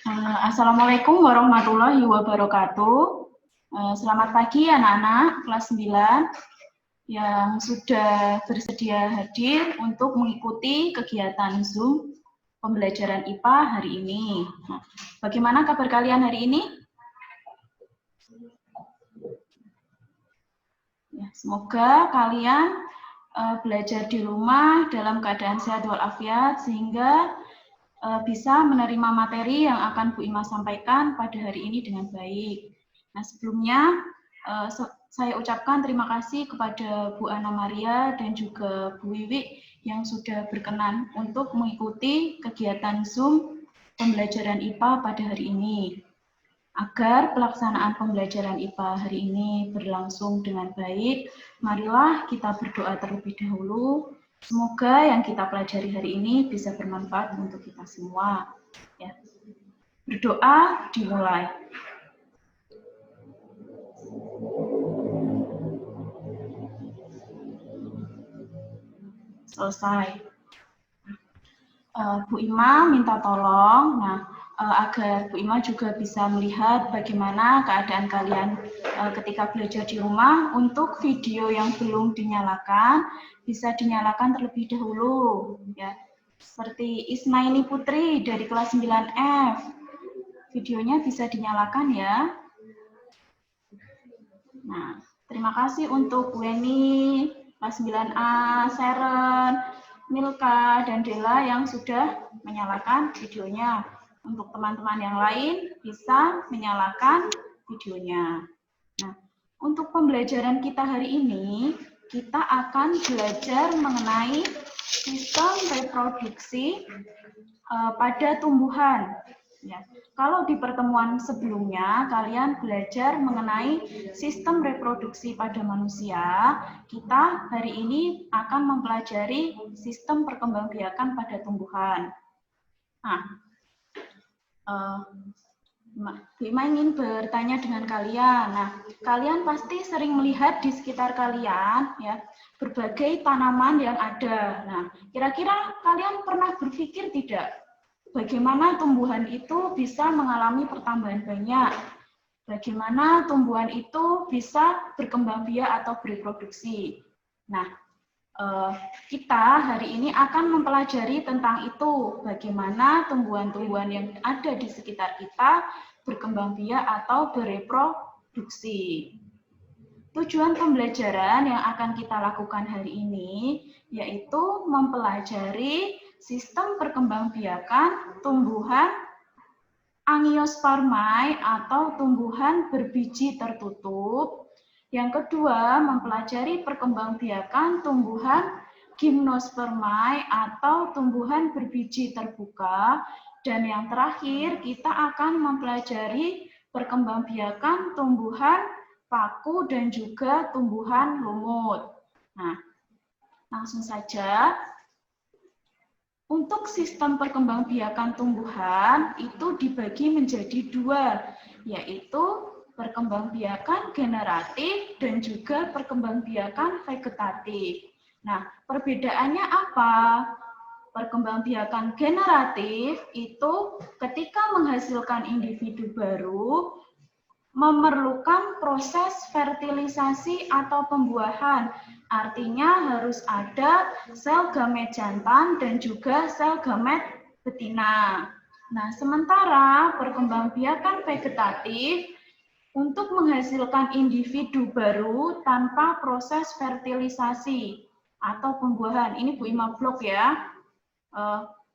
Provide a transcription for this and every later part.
Assalamualaikum warahmatullahi wabarakatuh. Selamat pagi anak-anak kelas 9 yang sudah bersedia hadir untuk mengikuti kegiatan Zoom pembelajaran IPA hari ini. Bagaimana kabar kalian hari ini? Ya, semoga kalian belajar di rumah dalam keadaan sehat walafiat sehingga bisa menerima materi yang akan Bu Ima sampaikan pada hari ini dengan baik. Nah, sebelumnya saya ucapkan terima kasih kepada Bu Ana Maria dan juga Bu Wiwi yang sudah berkenan untuk mengikuti kegiatan Zoom pembelajaran IPA pada hari ini. Agar pelaksanaan pembelajaran IPA hari ini berlangsung dengan baik, marilah kita berdoa terlebih dahulu. Semoga yang kita pelajari hari ini bisa bermanfaat untuk kita semua. Ya. Berdoa dimulai. Selesai. Bu Ima minta tolong, agar Bu Ima juga bisa melihat bagaimana keadaan kalian ketika belajar di rumah. Untuk video yang belum dinyalakan, bisa dinyalakan terlebih dahulu. Ya. Seperti Ismaili Putri dari kelas 9F. Videonya bisa dinyalakan ya. Nah, terima kasih untuk Weni, kelas 9A, Sharon, Milka, dan Dela yang sudah menyalakan videonya. Untuk teman-teman yang lain bisa menyalakan videonya. Nah, untuk pembelajaran kita hari ini, kita akan belajar mengenai sistem reproduksi pada tumbuhan. Ya. Kalau di pertemuan sebelumnya kalian belajar mengenai sistem reproduksi pada manusia, kita hari ini akan mempelajari sistem perkembangbiakan pada tumbuhan. Nah, Bu Ima ingin bertanya dengan kalian. Nah, kalian pasti sering melihat di sekitar kalian ya berbagai tanaman yang ada. Nah, kira-kira kalian pernah berpikir tidak? Bagaimana tumbuhan itu bisa mengalami pertambahan banyak? Bagaimana tumbuhan itu bisa berkembang biak atau bereproduksi? Nah, kita hari ini akan mempelajari tentang itu. Bagaimana tumbuhan-tumbuhan yang ada di sekitar kita berkembang biak atau bereproduksi. Tujuan pembelajaran yang akan kita lakukan hari ini yaitu mempelajari sistem perkembangbiakan tumbuhan Angiospermae atau tumbuhan berbiji tertutup. Yang kedua, mempelajari perkembangbiakan tumbuhan Gymnospermae atau tumbuhan berbiji terbuka. Dan yang terakhir, kita akan mempelajari perkembangbiakan tumbuhan paku dan juga tumbuhan lumut. Nah, langsung saja. Untuk sistem perkembangbiakan tumbuhan itu dibagi menjadi dua, yaitu perkembangbiakan generatif dan juga perkembangbiakan vegetatif. Nah, perbedaannya apa? Perkembangbiakan generatif itu ketika menghasilkan individu baru, memerlukan proses fertilisasi atau pembuahan. Artinya harus ada sel gamet jantan dan juga sel gamet betina. Nah, sementara perkembangbiakan vegetatif untuk menghasilkan individu baru tanpa proses fertilisasi atau pembuahan. Ini Bu Ima blok ya.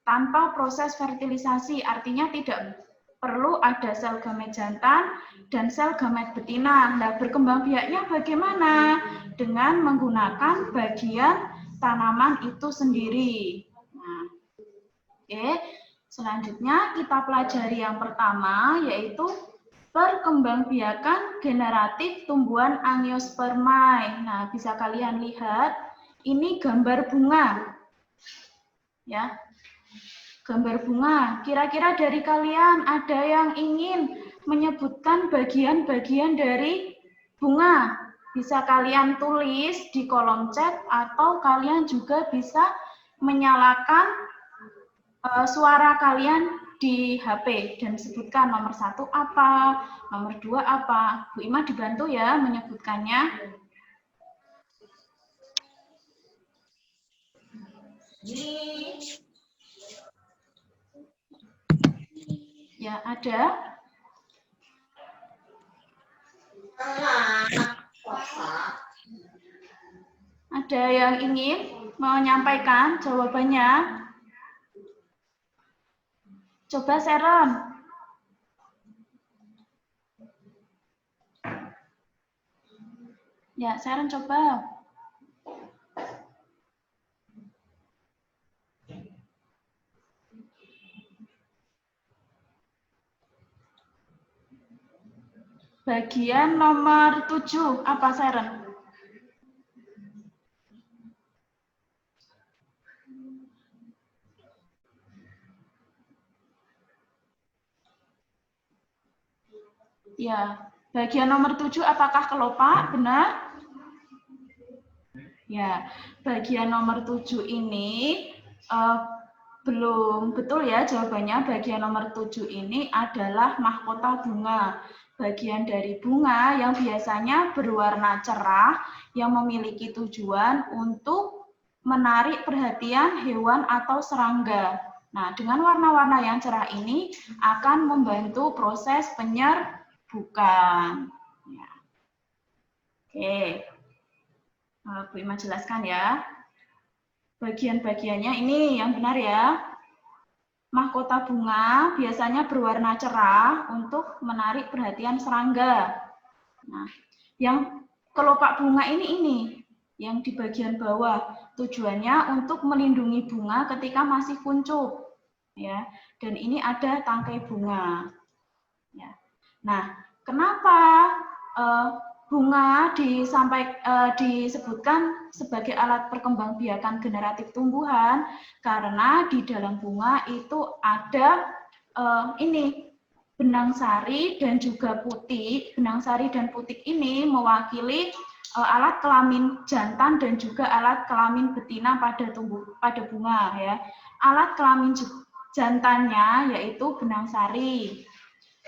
Tanpa proses fertilisasi artinya tidak perlu ada sel gamet jantan dan sel gamet betina. Nah, berkembang biaknya bagaimana? Dengan menggunakan bagian tanaman itu sendiri. Nah, oke. Selanjutnya kita pelajari yang pertama yaitu perkembangbiakan generatif tumbuhan Angiospermae. Nah, bisa kalian lihat ini gambar bunga. Ya. Gambar bunga, kira-kira dari kalian ada yang ingin menyebutkan bagian-bagian dari bunga? Bisa kalian tulis di kolom chat atau kalian juga bisa menyalakan suara kalian di HP dan sebutkan nomor 1 apa, nomor 2 apa. Bu Ima dibantu ya menyebutkannya. Ya, ada? Ada yang ingin menyampaikan jawabannya? Coba Sharon. Ya, Sharon coba. Bagian nomor 7, apa Sharon? Ya, bagian nomor 7 apakah kelopak? Benar? Ya, bagian nomor 7 ini belum betul ya jawabannya. Bagian nomor 7 ini adalah mahkota bunga. Bagian dari bunga yang biasanya berwarna cerah yang memiliki tujuan untuk menarik perhatian hewan atau serangga. Nah, dengan warna-warna yang cerah ini akan membantu proses penyerbukan. Ya. Oke. Bu Ima jelaskan ya. Bagian-bagiannya ini yang benar ya. Mahkota bunga biasanya berwarna cerah untuk menarik perhatian serangga. Nah, yang kelopak bunga ini yang di bagian bawah tujuannya untuk melindungi bunga ketika masih kuncup, ya. Dan ini ada tangkai bunga. Ya. Nah, kenapa bunga disebutkan sebagai alat perkembangbiakan generatif tumbuhan? Karena di dalam bunga itu ada benang sari dan juga putik. Benang sari dan putik ini mewakili alat kelamin jantan dan juga alat kelamin betina pada bunga ya. Alat kelamin jantannya yaitu benang sari.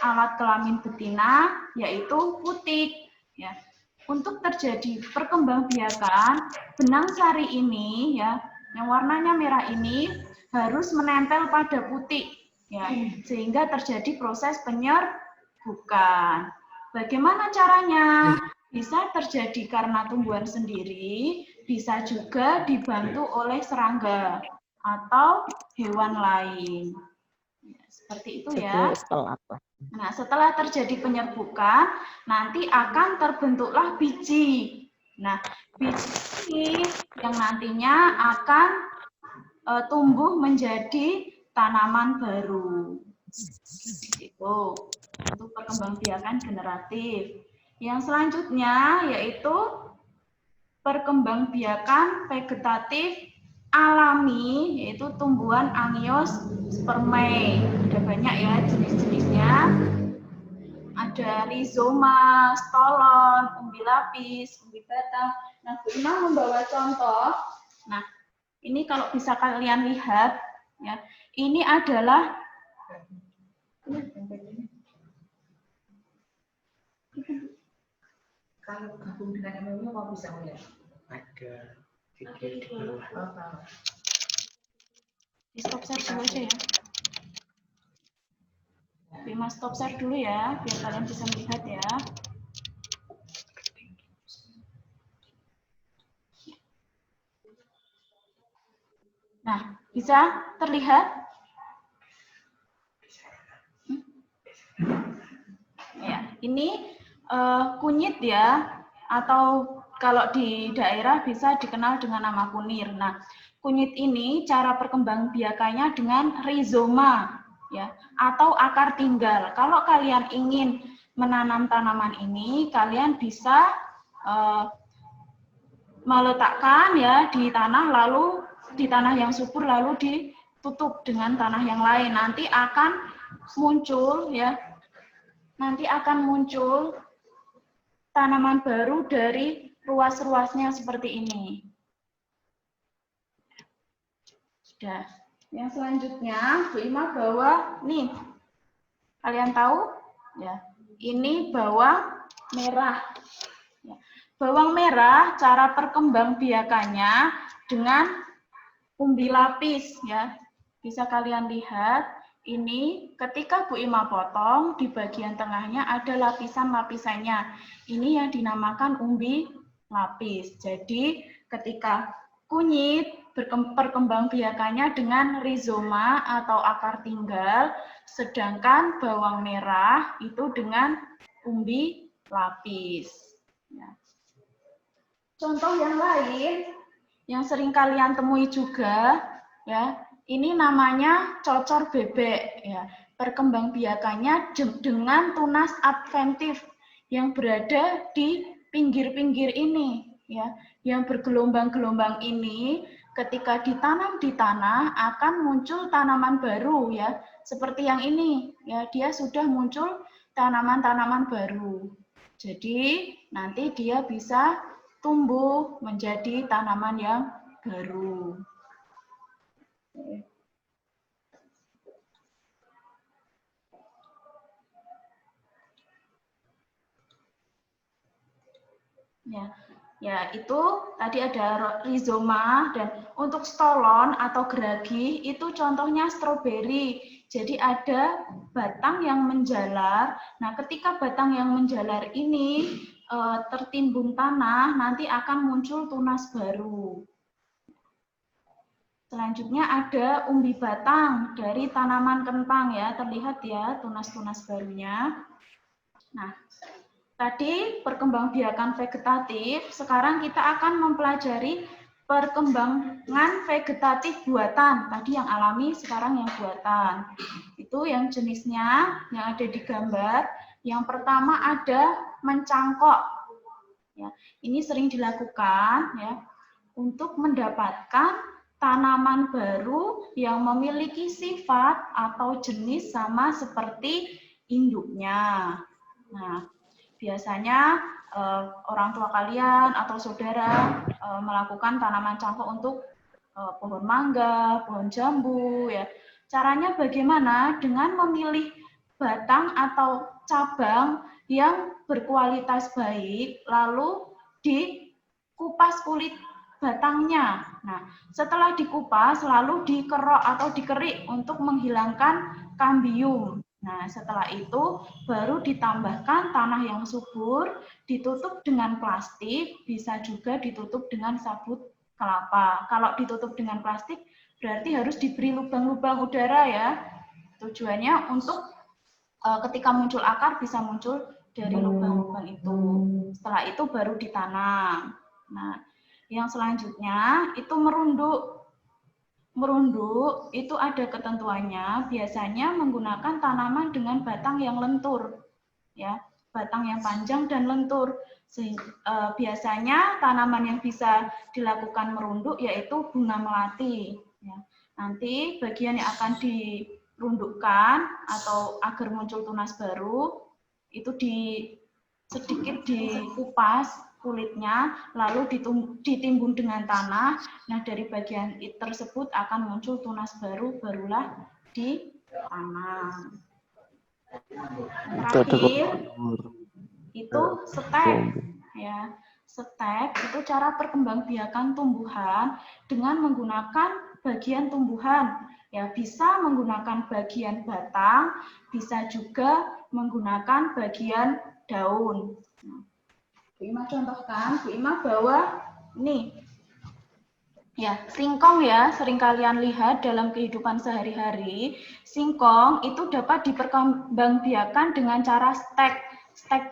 Alat kelamin betina yaitu putik. Ya, untuk terjadi perkembangbiakan benang sari ini ya, yang warnanya merah ini harus menempel pada putik ya, sehingga terjadi proses penyerbukan. Bagaimana caranya? Bisa terjadi karena tumbuhan sendiri, bisa juga dibantu oleh serangga atau hewan lain. Ya, seperti itu ya. Nah, setelah terjadi penyerbukan, nanti akan terbentuklah biji. Nah, biji ini yang nantinya akan tumbuh menjadi tanaman baru. Itu untuk perkembangbiakan generatif. Yang selanjutnya yaitu perkembangbiakan vegetatif alami, yaitu tumbuhan Angiospermae. Ada banyak ya jenis-jenisnya. Ada rhizoma, stolon, umbi lapis, umbi batang. Nah, Bu Ima membawa contoh. Nah, ini kalau bisa kalian lihat, ya, ini adalah kalau gabung dengan MMU mau bisa melihat? Ada video di bawah. Di stop share dulu aja ya. Bima stop share dulu ya, biar kalian bisa melihat ya. Nah, bisa terlihat? Ya, ini kunyit ya, atau kalau di daerah bisa dikenal dengan nama kunir. Nah, kunyit ini cara perkembangbiakannya dengan rhizoma ya, atau akar tinggal. Kalau kalian ingin menanam tanaman ini, kalian bisa meletakkan ya di tanah, lalu di tanah yang subur lalu ditutup dengan tanah yang lain. Nanti akan muncul ya. Nanti akan muncul tanaman baru dari ruas-ruasnya seperti ini. Sudah. Yang selanjutnya Bu Ima bawa nih. Kalian tahu? Ya. Ini bawang merah. Ya. Bawang merah cara perkembangbiakannya dengan umbi lapis ya. Bisa kalian lihat, ini ketika Bu Ima potong di bagian tengahnya ada lapisan-lapisannya. Ini yang dinamakan umbi lapis. Jadi ketika kunyit perkembangbiakannya dengan rizoma atau akar tinggal, sedangkan bawang merah itu dengan umbi lapis. Ya. Contoh yang lain yang sering kalian temui juga, ya, ini namanya cocor bebek. Ya. Perkembangbiakannya dengan tunas adventif yang berada di pinggir-pinggir ini, ya, yang bergelombang-gelombang ini. Ketika ditanam di tanah akan muncul tanaman baru ya, seperti yang ini ya, dia sudah muncul tanaman-tanaman baru. Jadi nanti dia bisa tumbuh menjadi tanaman yang baru. Ya, itu tadi ada rizoma, dan untuk stolon atau geragi itu contohnya stroberi. Jadi ada batang yang menjalar. Nah, ketika batang yang menjalar ini tertimbun tanah, nanti akan muncul tunas baru. Selanjutnya ada umbi batang dari tanaman kentang ya, terlihat ya tunas-tunas barunya. Nah, tadi perkembangbiakan vegetatif, sekarang kita akan mempelajari perkembangan vegetatif buatan. Tadi yang alami, sekarang yang buatan. Itu yang jenisnya yang ada di gambar. Yang pertama ada mencangkok. Ya, ini sering dilakukan ya untuk mendapatkan tanaman baru yang memiliki sifat atau jenis sama seperti induknya. Nah, biasanya orang tua kalian atau saudara melakukan tanaman cangkok untuk pohon mangga, pohon jambu ya. Caranya bagaimana? Dengan memilih batang atau cabang yang berkualitas baik, lalu dikupas kulit batangnya. Nah, setelah dikupas lalu dikerok atau dikerik untuk menghilangkan kambium. Nah, setelah itu baru ditambahkan tanah yang subur, ditutup dengan plastik, bisa juga ditutup dengan sabut kelapa. Kalau ditutup dengan plastik berarti harus diberi lubang-lubang udara ya. Tujuannya untuk ketika muncul akar bisa muncul dari lubang-lubang itu. Setelah itu baru ditanam. Nah, yang selanjutnya itu merunduk. Merunduk itu ada ketentuannya, biasanya menggunakan tanaman dengan batang yang lentur, ya, batang yang panjang dan lentur. Biasanya tanaman yang bisa dilakukan merunduk yaitu bunga melati. Ya. Nanti bagian yang akan dirundukkan atau agar muncul tunas baru itu sedikit dikupas kulitnya, lalu ditimbun dengan tanah. Nah, dari bagian tersebut akan muncul tunas baru, barulah ditanam. Terakhir itu stek, ya. Stek itu cara perkembangbiakan tumbuhan dengan menggunakan bagian tumbuhan. Ya, bisa menggunakan bagian batang, bisa juga menggunakan bagian daun. Bu Ima contohkan, Bu Ima bawa nih, ya singkong ya, sering kalian lihat dalam kehidupan sehari-hari. Singkong itu dapat diperkembangbiakan dengan cara stek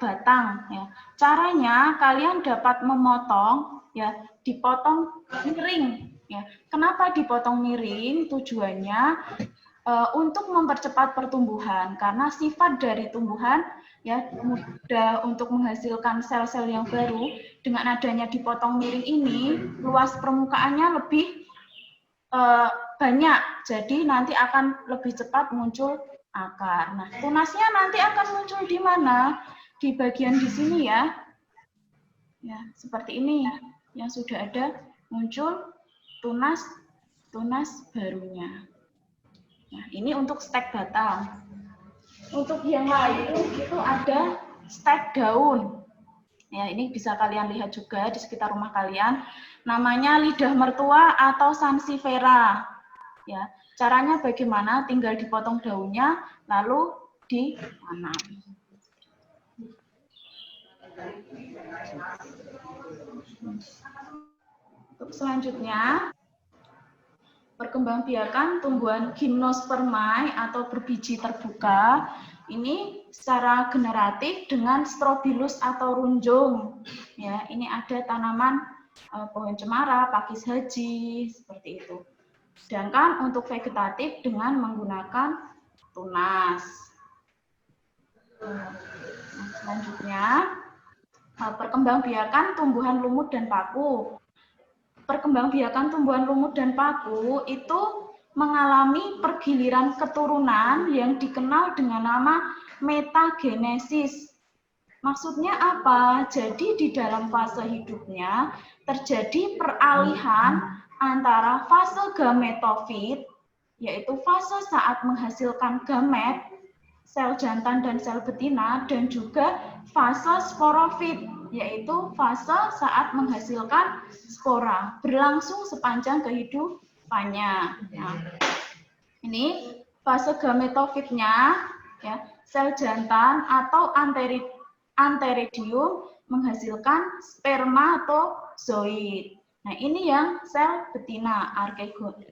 batang. Ya. Caranya kalian dapat memotong, ya dipotong miring. Ya. Kenapa dipotong miring? Tujuannya untuk mempercepat pertumbuhan, karena sifat dari tumbuhan ya mudah untuk menghasilkan sel-sel yang baru. Dengan adanya dipotong miring ini, luas permukaannya lebih banyak, jadi nanti akan lebih cepat muncul akar. Nah, tunasnya nanti akan muncul di mana? Di bagian di sini ya. Ya, seperti ini yang sudah ada muncul tunas barunya. Nah, ini untuk stek batang. Untuk yang lain itu ada stek daun. Ya, ini bisa kalian lihat juga di sekitar rumah kalian. Namanya lidah mertua atau sansevieria. Ya, caranya bagaimana? Tinggal dipotong daunnya, lalu ditanam. Untuk selanjutnya, perkembangbiakan tumbuhan gimnospermae atau berbiji terbuka. Ini secara generatif dengan strobilus atau runjung. Ya, ini ada tanaman pohon cemara, pakis haji, seperti itu. Sedangkan untuk vegetatif dengan menggunakan tunas. Nah, selanjutnya, perkembangbiakan tumbuhan lumut dan paku. Perkembangbiakan tumbuhan lumut dan paku itu mengalami pergiliran keturunan yang dikenal dengan nama metagenesis. Maksudnya apa? Jadi di dalam fase hidupnya terjadi peralihan antara fase gametofit, yaitu fase saat menghasilkan gamet, sel jantan dan sel betina, dan juga fase sporofit, yaitu fase saat menghasilkan spora, berlangsung sepanjang kehidupannya. Nah, ini fase gametofitnya, ya, sel jantan atau anteridium menghasilkan spermatozoid. Nah, ini yang sel betina,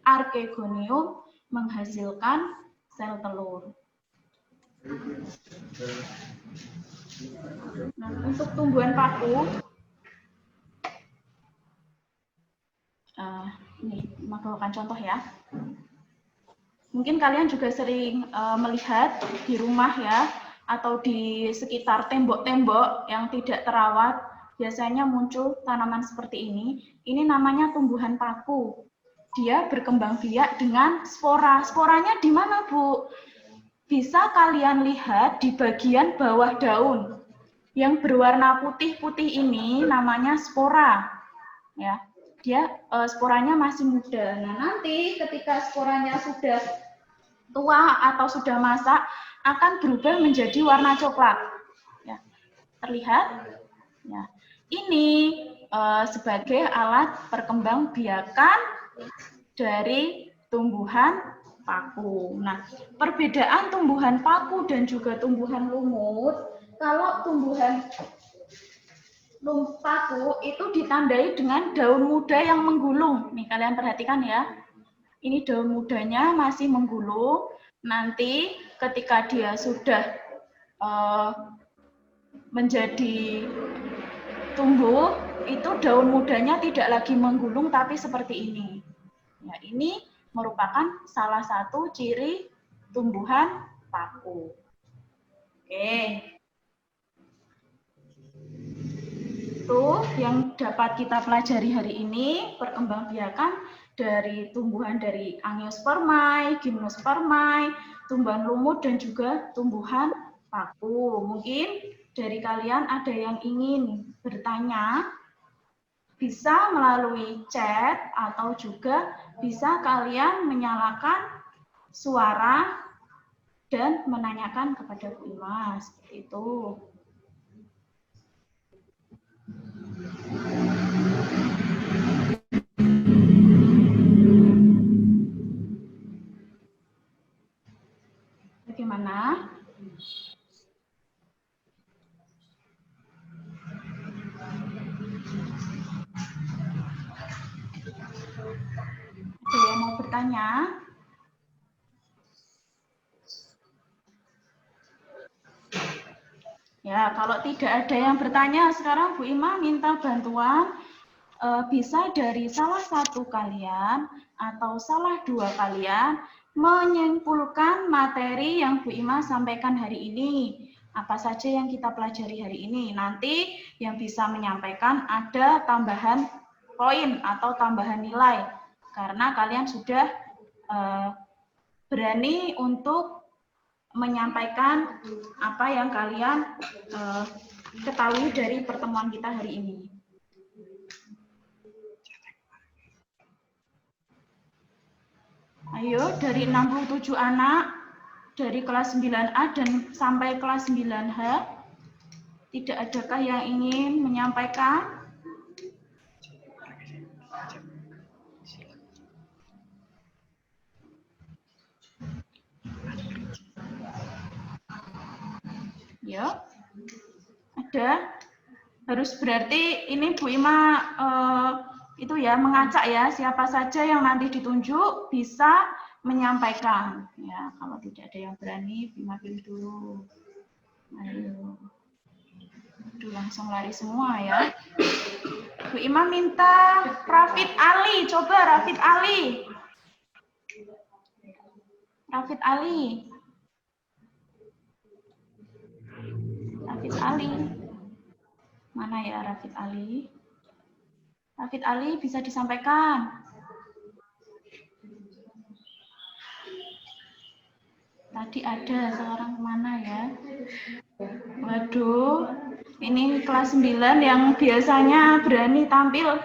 archegonium menghasilkan sel telur. Nah, untuk tumbuhan paku, ini membawakan contoh ya. Mungkin kalian juga sering melihat di rumah ya, atau di sekitar tembok-tembok yang tidak terawat, biasanya muncul tanaman seperti ini. Ini namanya tumbuhan paku. Dia berkembang biak dengan spora. Sporanya di mana, Bu? Bisa kalian lihat di bagian bawah daun. Yang berwarna putih-putih ini namanya spora. Ya, dia sporanya masih muda. Nah, nanti ketika sporanya sudah tua atau sudah masak, akan berubah menjadi warna coklat. Ya, terlihat? Ya, ini sebagai alat perkembangbiakan dari tumbuhan paku. Nah, perbedaan tumbuhan paku dan juga tumbuhan lumut, kalau tumbuhan paku itu ditandai dengan daun muda yang menggulung. Nih, kalian perhatikan ya. Ini daun mudanya masih menggulung. Nanti ketika dia sudah menjadi tumbuh, itu daun mudanya tidak lagi menggulung tapi seperti ini. Ya, ini merupakan salah satu ciri tumbuhan paku. Oke. Itu yang dapat kita pelajari hari ini, perkembangbiakan dari tumbuhan dari Angiospermae, Gymnospermae, tumbuhan lumut dan juga tumbuhan paku. Mungkin dari kalian ada yang ingin bertanya, bisa melalui chat atau juga bisa kalian menyalakan suara dan menanyakan kepada Bu Ima, seperti itu. Bagaimana? Ada yang mau bertanya? Ya, kalau tidak ada yang bertanya, sekarang Bu Ima minta bantuan bisa dari salah satu kalian atau salah dua kalian menyimpulkan materi yang Bu Ima sampaikan hari ini. Apa saja yang kita pelajari hari ini. Nanti yang bisa menyampaikan ada tambahan poin atau tambahan nilai. Karena kalian sudah berani untuk menyampaikan apa yang kalian ketahui dari pertemuan kita hari ini. Ayo, dari 67 anak, dari kelas 9A dan sampai kelas 9H, tidak adakah yang ingin menyampaikan? Ya, ada. Harus berarti ini Bu Ima itu ya mengacak ya, siapa saja yang nanti ditunjuk bisa menyampaikan. Ya, kalau tidak ada yang berani, Bu Ima pilih dulu. Ayo. Aduh, langsung lari semua ya. Bu Ima minta Rafid Ali, coba Rafid Ali. Rafid Ali. Rafid Ali. Mana ya Rafid Ali? Rafid Ali bisa disampaikan. Tadi ada seorang kemana ya? Waduh, ini kelas 9 yang biasanya berani tampil.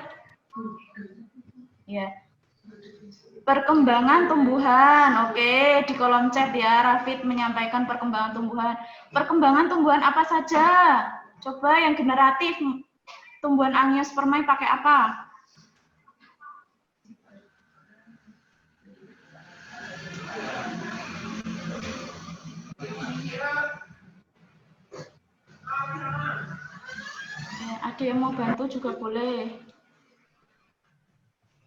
Ya. Perkembangan tumbuhan. Oke, di kolom chat ya, Rafid menyampaikan perkembangan tumbuhan. Perkembangan tumbuhan apa saja? Coba yang generatif, tumbuhan angiospermae pakai apa? Ya, ada yang mau bantu juga boleh.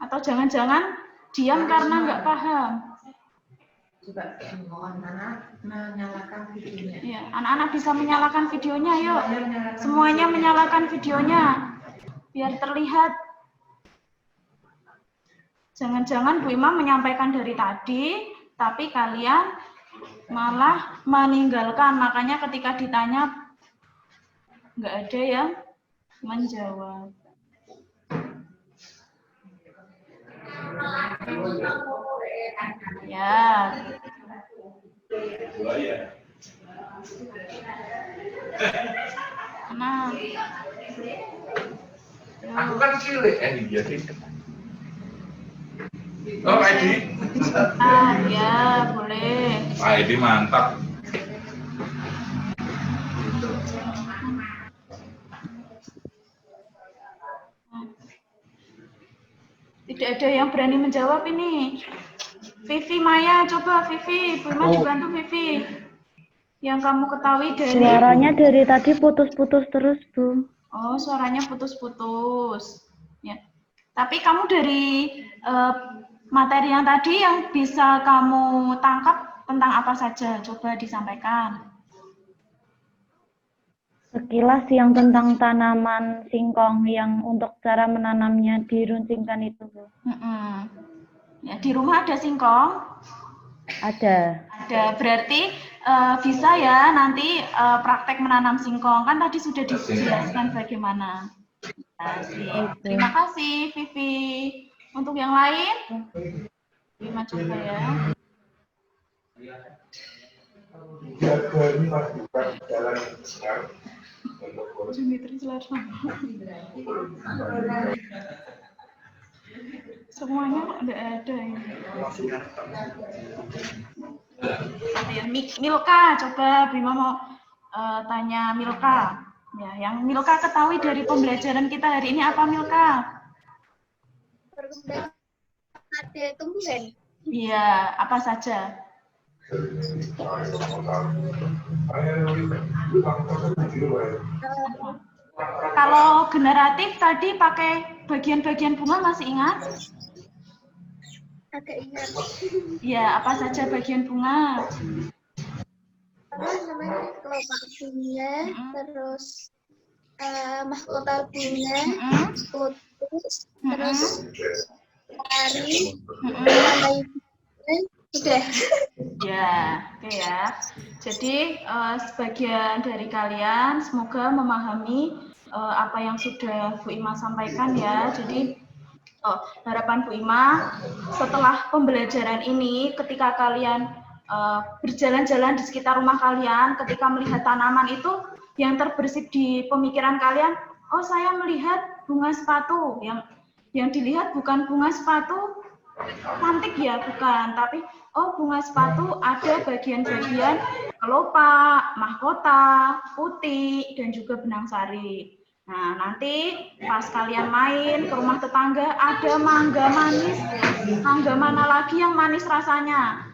Atau jangan-jangan diam karena nggak paham. Coba anak-anak menyalakan videonya. Ya, anak-anak bisa menyalakan videonya, yuk. Semuanya menyalakan videonya, biar terlihat. Jangan-jangan Bu Ima menyampaikan dari tadi, tapi kalian malah meninggalkan. Makanya ketika ditanya, nggak ada yang menjawab. Ya. Nah. Aku kan cilik dia sih. Oh, Edi. Ah, ya, boleh. Edi mantap. Tidak ada yang berani menjawab ini. Vivi Maya, coba Vivi, Bu Ima dibantu Vivi. Yang kamu ketahui dari... Suaranya dari tadi putus-putus terus, Bu. Oh, suaranya putus-putus. Ya. Tapi kamu dari materi yang tadi yang bisa kamu tangkap tentang apa saja? Coba disampaikan. Sekilas yang tentang tanaman singkong yang untuk cara menanamnya diruncingkan itu, Bu. Ya, di rumah ada singkong? Ada. Ada, berarti bisa ya nanti praktek menanam singkong. Kan tadi sudah dijelaskan bagaimana. Terima kasih, Vivi. Untuk yang lain, Bima coba ya. Semuanya kok tidak ada ini. Milka, coba Bima mau tanya Milka. Ya, yang Milka ketahui dari pembelajaran kita hari ini apa Milka? Perkembangan ada tumbuhan. Iya, apa saja? Kalau generatif tadi pakai bagian-bagian bunga masih ingat? Agak ingat. Iya, apa saja bagian bunga? Namanya kelopak bunga, terus mahkota bunga, putus, terus hari, sudah. Ya, oke ya. Jadi sebagian dari kalian semoga memahami apa yang sudah Bu Ima sampaikan ya. Jadi harapan Bu Ima setelah pembelajaran ini, ketika kalian berjalan-jalan di sekitar rumah kalian, ketika melihat tanaman itu yang terbersit di pemikiran kalian, oh saya melihat bunga sepatu, yang dilihat bukan bunga sepatu, cantik ya, bukan, tapi oh bunga sepatu ada bagian-bagian kelopak, mahkota, putih, dan juga benang sari. Nah, nanti pas kalian main ke rumah tetangga ada mangga manis, mangga mana lagi yang manis rasanya?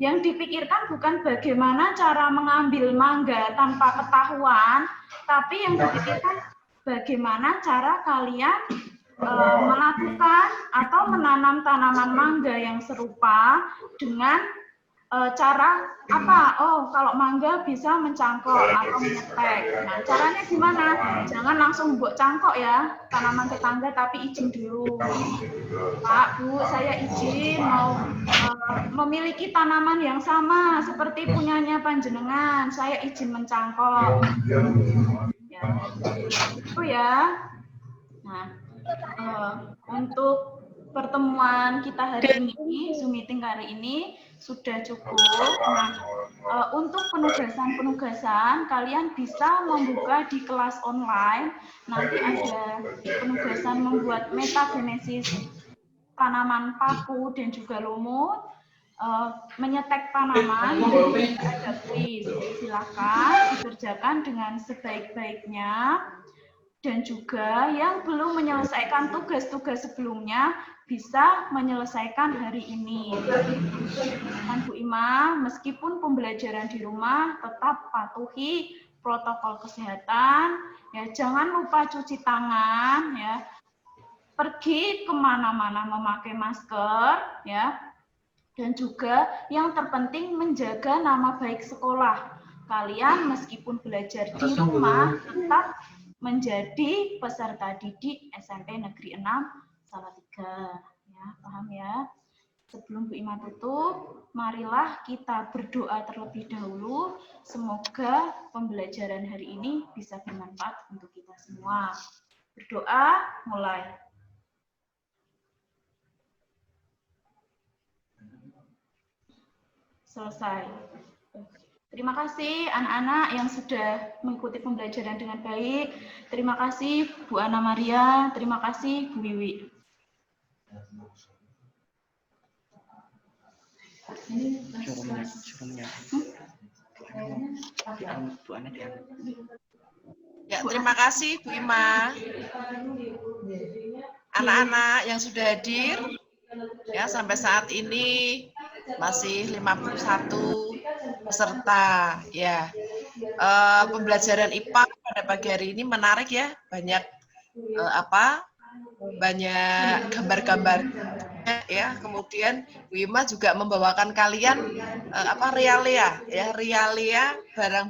Yang dipikirkan bukan bagaimana cara mengambil mangga tanpa ketahuan, tapi yang dipikirkan bagaimana cara kalian melakukan atau menanam tanaman mangga yang serupa dengan cara apa? Oh, kalau mangga bisa mencangkok atau menyetek. Nah, caranya gimana? Jangan langsung buat cangkok ya, tanaman tetangga, tapi izin dulu. Pak, Bu, saya izin mau memiliki tanaman yang sama seperti punyanya panjenengan. Saya izin mencangkok. Ya, itu ya. Nah, untuk pertemuan kita hari ini, Zoom meeting kali ini sudah cukup. Nah, untuk penugasan kalian bisa membuka di kelas online. Nanti ada penugasan membuat metagenesis tanaman paku dan juga lumut, menyetek tanaman, ada kuis. Silakan dikerjakan dengan sebaik-baiknya. Dan juga yang belum menyelesaikan tugas-tugas sebelumnya bisa menyelesaikan hari ini. Dan Bu Ima, meskipun pembelajaran di rumah tetap patuhi protokol kesehatan, ya jangan lupa cuci tangan, ya pergi kemana-mana memakai masker, ya, dan juga yang terpenting menjaga nama baik sekolah. Kalian meskipun belajar di rumah tetap menjadi peserta didik SMP Negeri 6 Salatiga. Ya, paham ya? Sebelum Bu Ima tutup, marilah kita berdoa terlebih dahulu. Semoga pembelajaran hari ini bisa bermanfaat untuk kita semua. Berdoa, mulai. Selesai. Terima kasih anak-anak yang sudah mengikuti pembelajaran dengan baik. Terima kasih Bu Ana Maria, terima kasih Bu Wiwi. Ya, terima kasih Bu Ima. Anak-anak yang sudah hadir, ya sampai saat ini masih 51 peserta, ya. Pembelajaran IPA pada pagi hari ini menarik ya, banyak banyak gambar-gambar ya. Kemudian Bu Ima juga membawakan kalian realia barang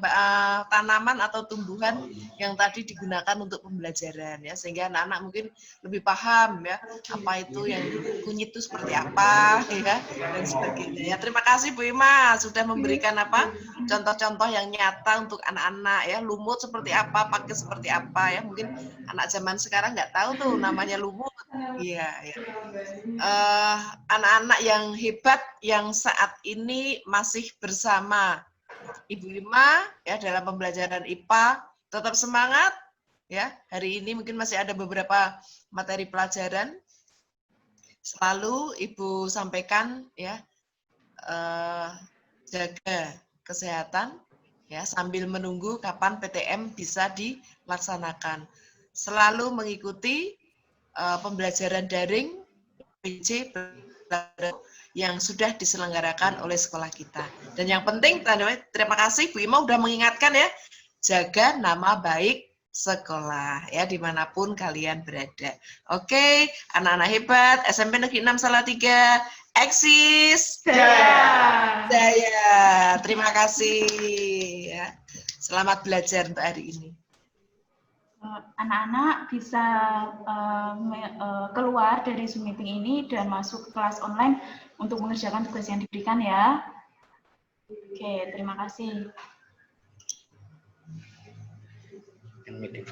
tanaman atau tumbuhan yang tadi digunakan untuk pembelajaran ya, sehingga anak-anak mungkin lebih paham ya apa itu yang kunyit itu seperti apa ya dan sebagainya. Ya, terima kasih Bu Ima sudah memberikan contoh-contoh yang nyata untuk anak-anak ya, lumut seperti apa, pakai seperti apa ya, mungkin anak zaman sekarang nggak tahu tuh namanya lumut. Iya, ya. Anak-anak yang hebat yang saat ini masih bersama Ibu Ima ya dalam pembelajaran IPA, tetap semangat ya. Hari ini mungkin masih ada beberapa materi pelajaran. Selalu Ibu sampaikan ya, jaga kesehatan ya sambil menunggu kapan PTM bisa dilaksanakan. Selalu mengikuti pembelajaran daring PJ yang sudah diselenggarakan oleh sekolah kita. Dan yang penting, terima kasih Bu Ima udah mengingatkan ya, jaga nama baik sekolah ya dimanapun kalian berada. Oke, anak-anak hebat SMP Negeri 6 Salatiga, eksis Jaya. Terima kasih ya. Selamat belajar untuk hari ini. Anak-anak bisa keluar dari Zoom meeting ini dan masuk ke kelas online untuk mengerjakan tugas yang diberikan ya. Oke, terima kasih. Yang meeting